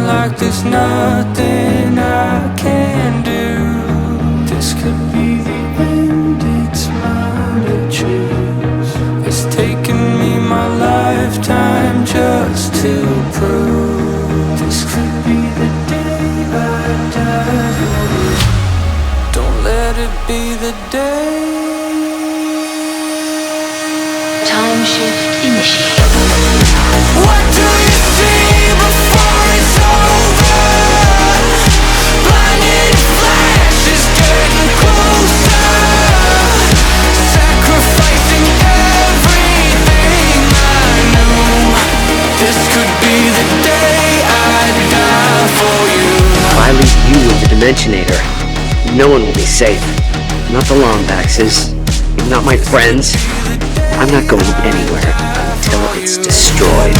like there's nothing I can do. This could be the end, it's mine to choose. It's taken me my lifetime just to prove. This could be the day I die. Don't let it be the day. Time shift initiated. What do you see before it's over? Blinding flash is getting closer. Sacrificing everything I knew. This could be the day I die for you. If I leave you with the Dimensionator, no one will be safe. Not the Lombaxes, not my friends. I'm not going anywhere until it's destroyed.